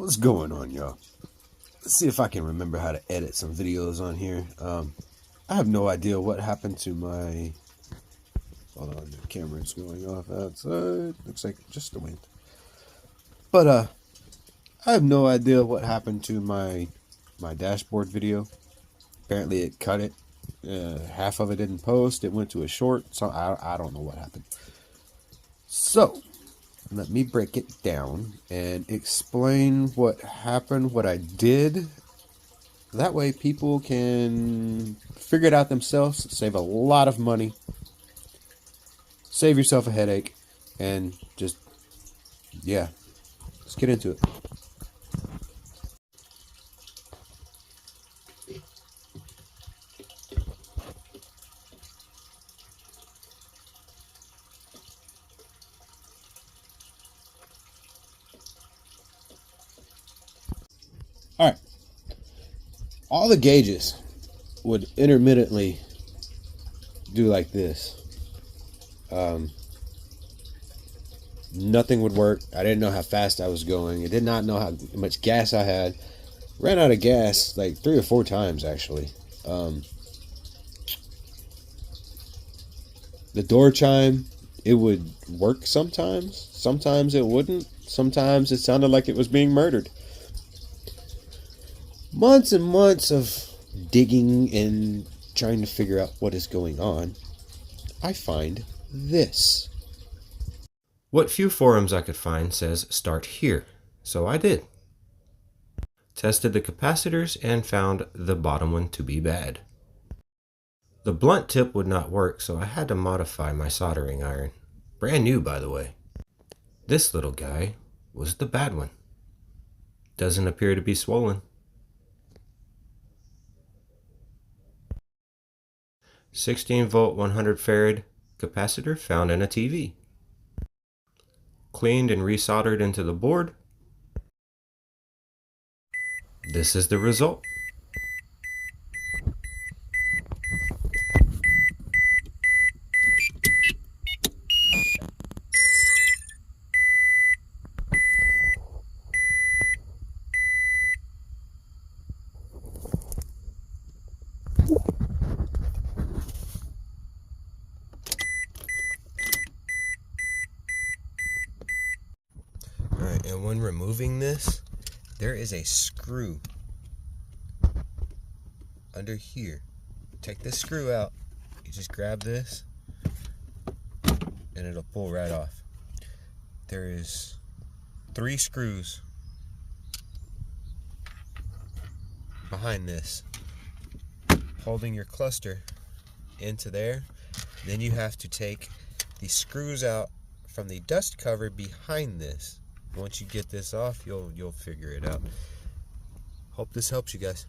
What's going on, y'all? Let's see if I can remember how to edit some videos on here. I have no idea what happened to my... Hold on, the camera's going off outside. Looks like just the wind. But I have no idea what happened to my dashboard video. Apparently it cut it. Half of it didn't post. It went to a short. So I don't know what happened. So let me break it down and explain what happened, what I did. That way people can figure it out themselves, save a lot of money, save yourself a headache, and just, yeah, let's get into it. All right. All the gauges would intermittently do like this. Nothing would work. I didn't know how fast I was going. I did not know how much gas I had. Ran out of gas like 3 or 4 times, actually. The door chime, it would work sometimes. Sometimes it wouldn't. Sometimes it sounded like it was being murdered. Months and months of digging and trying to figure out what is going on, I find this. What few forums I could find says start here, so I did. Tested the capacitors and found the bottom one to be bad. The blunt tip would not work, so I had to modify my soldering iron. Brand new, by the way. This little guy was the bad one. Doesn't appear to be swollen. 16-volt 100 farad capacitor found in a TV. Cleaned and resoldered into the board. This is the result. Alright, and when removing this, there is a screw under here. Take this screw out, you just grab this, and it'll pull right off. There is 3 screws behind this, holding your cluster into there. Then you have to take the screws out from the dust cover behind this. Once you get this off, you'll figure it out. Hope this helps you guys.